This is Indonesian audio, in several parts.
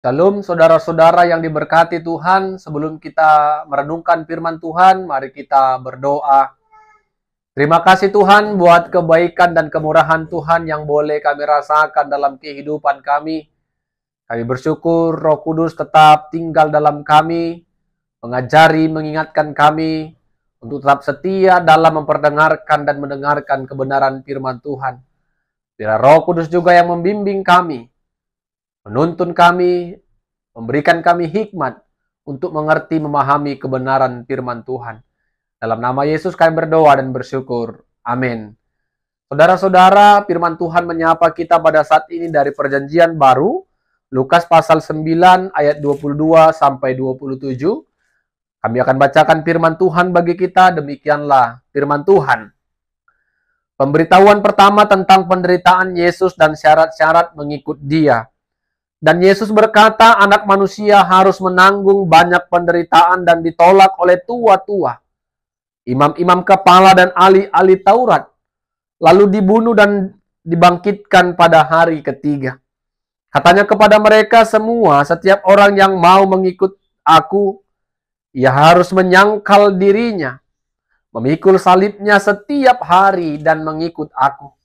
Shalom saudara-saudara yang diberkati Tuhan. Sebelum kita merenungkan firman Tuhan, mari kita berdoa. Terima kasih Tuhan buat kebaikan dan kemurahan Tuhan yang boleh kami rasakan dalam kehidupan kami. Kami bersyukur Roh Kudus tetap tinggal dalam kami, mengajari, mengingatkan kami untuk tetap setia dalam memperdengarkan dan mendengarkan kebenaran firman Tuhan. Biar Roh Kudus juga yang membimbing kami, menuntun kami, memberikan kami hikmat untuk mengerti, memahami kebenaran firman Tuhan. Dalam nama Yesus kami berdoa dan bersyukur. Amin. Saudara-saudara, firman Tuhan menyapa kita pada saat ini dari Perjanjian Baru, Lukas pasal 9 ayat 22 sampai 27. Kami akan bacakan firman Tuhan bagi kita. Demikianlah firman Tuhan. Pemberitahuan pertama tentang penderitaan Yesus dan syarat-syarat mengikut Dia. Dan Yesus berkata, anak manusia harus menanggung banyak penderitaan dan ditolak oleh tua-tua, imam-imam kepala dan ahli-ahli Taurat, lalu dibunuh dan dibangkitkan pada hari ketiga. Katanya kepada mereka semua, setiap orang yang mau mengikut aku, ia harus menyangkal dirinya, memikul salibnya setiap hari dan mengikut aku.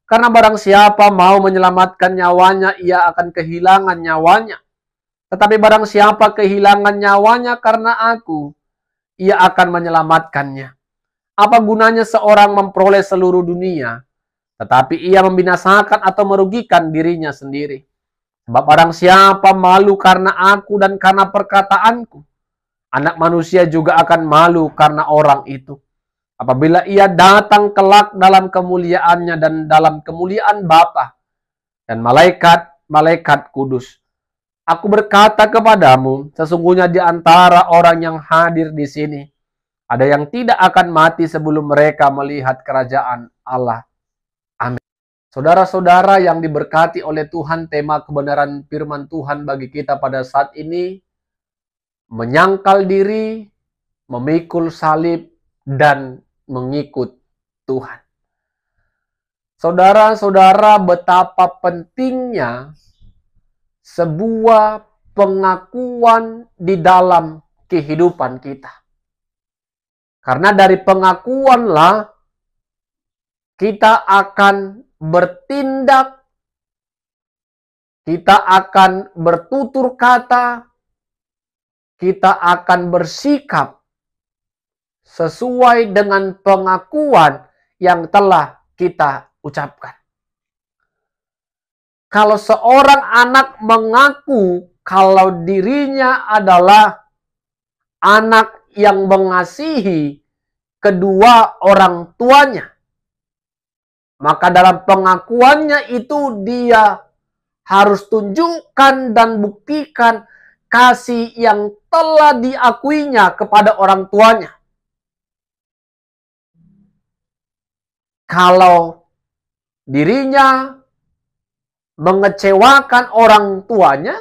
Karena barang siapa mau menyelamatkan nyawanya, ia akan kehilangan nyawanya. Tetapi barang siapa kehilangan nyawanya karena aku, ia akan menyelamatkannya. Apa gunanya seorang memperoleh seluruh dunia, tetapi ia membinasakan atau merugikan dirinya sendiri? Sebab barang siapa malu karena aku dan karena perkataanku, anak manusia juga akan malu karena orang itu. Apabila ia datang kelak dalam kemuliaannya dan dalam kemuliaan Bapa dan malaikat-malaikat kudus. Aku berkata kepadamu, sesungguhnya di antara orang yang hadir di sini, ada yang tidak akan mati sebelum mereka melihat kerajaan Allah. Amin. Saudara-saudara yang diberkati oleh Tuhan, tema kebenaran firman Tuhan bagi kita pada saat ini, menyangkal diri, memikul salib, dan mengikut Tuhan. Saudara-saudara, betapa pentingnya sebuah pengakuan di dalam kehidupan kita. Karena dari pengakuanlah kita akan bertindak, kita akan bertutur kata, kita akan bersikap sesuai dengan pengakuan yang telah kita ucapkan. Kalau seorang anak mengaku kalau dirinya adalah anak yang mengasihi kedua orang tuanya, maka dalam pengakuannya itu dia harus tunjukkan dan buktikan kasih yang telah diakuinya kepada orang tuanya. Kalau dirinya mengecewakan orang tuanya,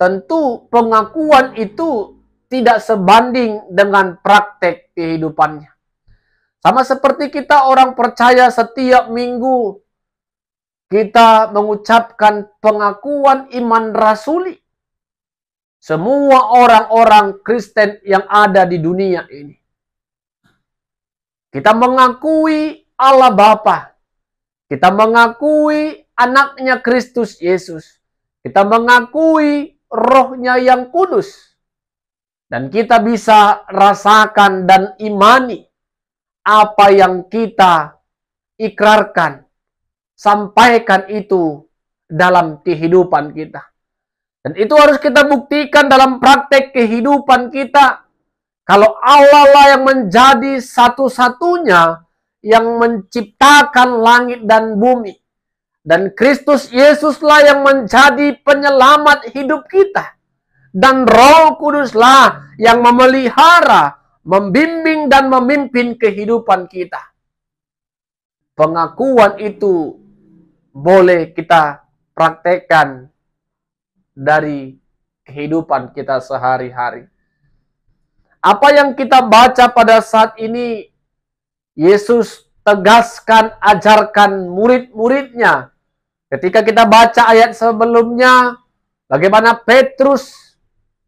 tentu pengakuan itu tidak sebanding dengan praktek kehidupannya. Sama seperti kita orang percaya setiap minggu kita mengucapkan pengakuan iman rasuli. Semua orang-orang Kristen yang ada di dunia ini. Kita mengakui Allah Bapa. Kita mengakui anaknya Kristus Yesus. Kita mengakui Roh-Nya yang kudus. Dan kita bisa rasakan dan imani apa yang kita ikrarkan. Sampaikan itu dalam kehidupan kita. Dan itu harus kita buktikan dalam praktek kehidupan kita. Kalau Allah lah yang menjadi satu-satunya yang menciptakan langit dan bumi. Dan Kristus Yesuslah yang menjadi penyelamat hidup kita. Dan Roh Kuduslah yang memelihara, membimbing dan memimpin kehidupan kita. Pengakuan itu boleh kita praktekkan dari kehidupan kita sehari-hari. Apa yang kita baca pada saat ini, Yesus tegaskan, ajarkan murid-muridnya. Ketika kita baca ayat sebelumnya, Bagaimana Petrus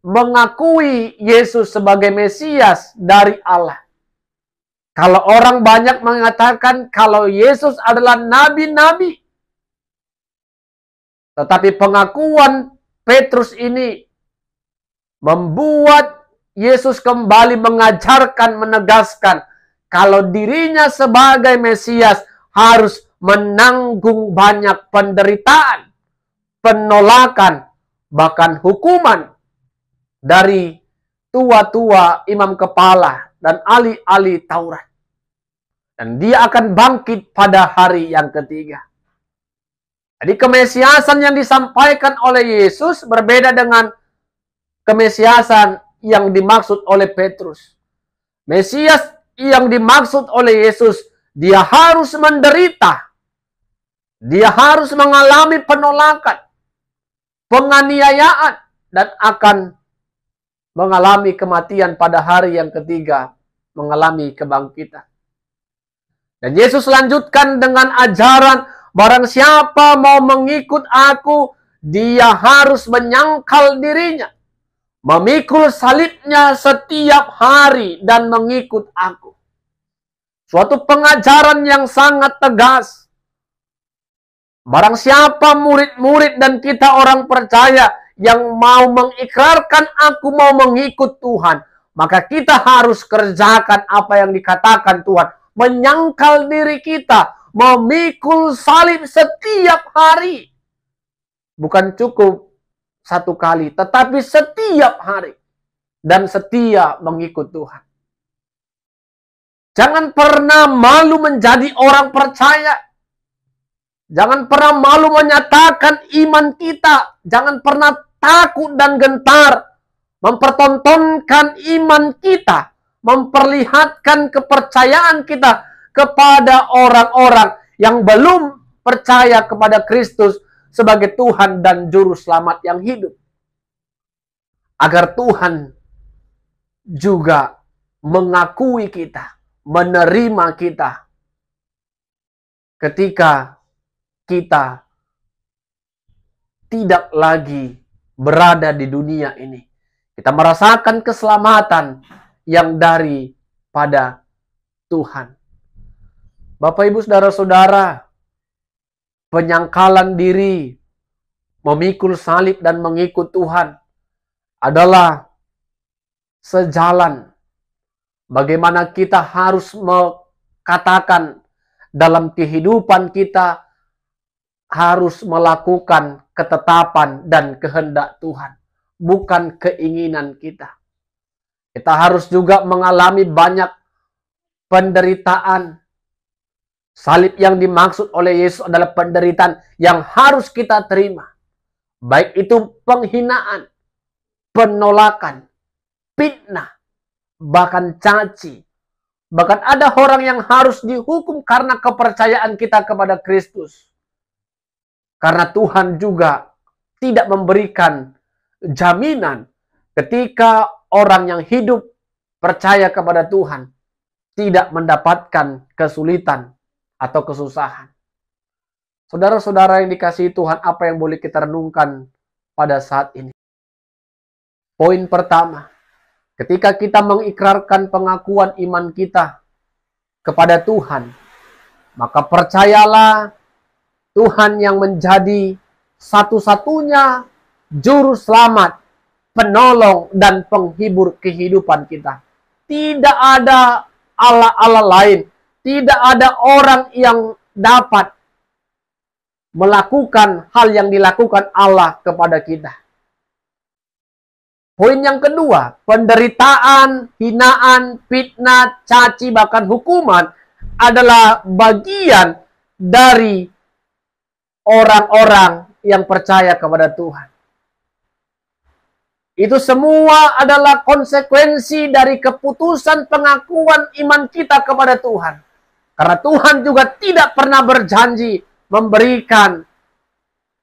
mengakui Yesus sebagai Mesias dari Allah. Kalau orang banyak mengatakan kalau Yesus adalah nabi-nabi, tetapi pengakuan Petrus ini membuat Yesus kembali mengajarkan, menegaskan kalau dirinya sebagai Mesias harus menanggung banyak penderitaan, penolakan, bahkan hukuman dari tua-tua, imam kepala, dan ahli-ahli Taurat. Dan dia akan bangkit pada hari yang ketiga. Jadi kemesiasan yang disampaikan oleh Yesus berbeda dengan kemesiasan yang dimaksud oleh Petrus. Mesias yang dimaksud oleh Yesus, dia harus menderita. Dia harus mengalami penolakan, penganiayaan, dan akan mengalami kematian pada hari yang ketiga, mengalami kebangkitan. Dan Yesus lanjutkan dengan ajaran, barang siapa mau mengikut aku, dia harus menyangkal dirinya, memikul salibnya setiap hari dan mengikut aku. Suatu pengajaran yang sangat tegas. Barang siapa murid-murid dan kita orang percaya yang mau mengikrarkan aku mau mengikut Tuhan, maka kita harus kerjakan apa yang dikatakan Tuhan. Menyangkal diri kita, memikul salib setiap hari. Bukan cukup satu kali, tetapi setiap hari. Dan setia mengikut Tuhan. Jangan pernah malu menjadi orang percaya. Jangan pernah malu menyatakan iman kita. Jangan pernah takut dan gentar mempertontonkan iman kita, memperlihatkan kepercayaan kita kepada orang-orang yang belum percaya kepada Kristus sebagai Tuhan dan Juru Selamat yang hidup. Agar Tuhan juga mengakui kita, menerima kita ketika kita tidak lagi berada di dunia ini. Kita merasakan keselamatan yang daripada Tuhan. Bapak, Ibu, Saudara-saudara, penyangkalan diri, memikul salib dan mengikut Tuhan adalah sejalan bagaimana kita harus mengatakan dalam kehidupan kita harus melakukan ketetapan dan kehendak Tuhan, bukan keinginan kita. Kita harus juga mengalami banyak penderitaan. Salib yang dimaksud oleh Yesus adalah penderitaan yang harus kita terima. Baik itu penghinaan, penolakan, fitnah, bahkan caci. Bahkan ada orang yang harus dihukum karena kepercayaan kita kepada Kristus. Karena Tuhan juga tidak memberikan jaminan ketika orang yang hidup percaya kepada Tuhan tidak mendapatkan kesulitan atau kesusahan. Saudara-saudara yang dikasihi Tuhan, apa yang boleh kita renungkan pada saat ini? Poin pertama, ketika kita mengikrarkan pengakuan iman kita kepada Tuhan, maka percayalah Tuhan yang menjadi satu-satunya juru selamat, penolong, dan penghibur kehidupan kita. Tidak ada Allah-Allah lain. Tidak ada orang yang dapat melakukan hal yang dilakukan Allah kepada kita. Poin yang kedua, penderitaan, hinaan, fitnah, caci, bahkan hukuman adalah bagian dari orang-orang yang percaya kepada Tuhan. Itu semua adalah konsekuensi dari keputusan pengakuan iman kita kepada Tuhan. Karena Tuhan juga tidak pernah berjanji memberikan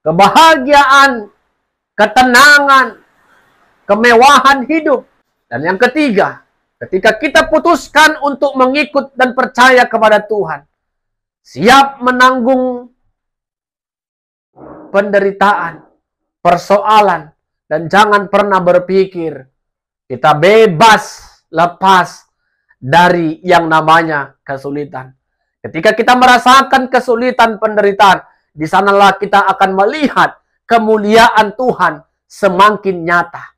kebahagiaan, ketenangan, kemewahan hidup. Dan yang ketiga, ketika kita putuskan untuk mengikut dan percaya kepada Tuhan, siap menanggung penderitaan, persoalan, Dan jangan pernah berpikir kita bebas, lepas dari yang namanya kesulitan. Ketika kita merasakan kesulitan, penderitaan, di sanalah kita akan melihat kemuliaan Tuhan semakin nyata.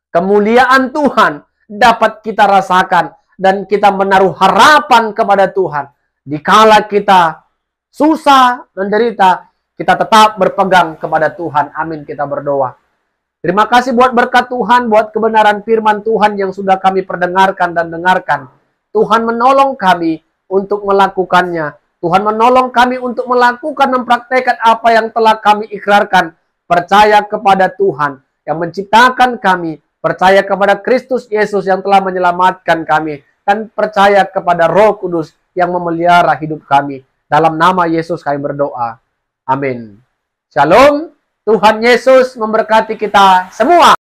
Kemuliaan Tuhan dapat kita rasakan dan kita menaruh harapan kepada Tuhan. Dikala kita susah, menderita, kita tetap berpegang kepada Tuhan. Amin, kita berdoa. Terima kasih buat berkat Tuhan, buat kebenaran firman Tuhan yang sudah kami perdengarkan dan dengarkan. Tuhan menolong kami untuk melakukannya. Tuhan menolong kami untuk melakukan, mempraktekkan apa yang telah kami ikrarkan. Percaya kepada Tuhan yang menciptakan kami. Percaya kepada Kristus Yesus yang telah menyelamatkan kami. Dan percaya kepada Roh Kudus yang memelihara hidup kami. Dalam nama Yesus kami berdoa. Amin. Shalom. Tuhan Yesus memberkati kita semua.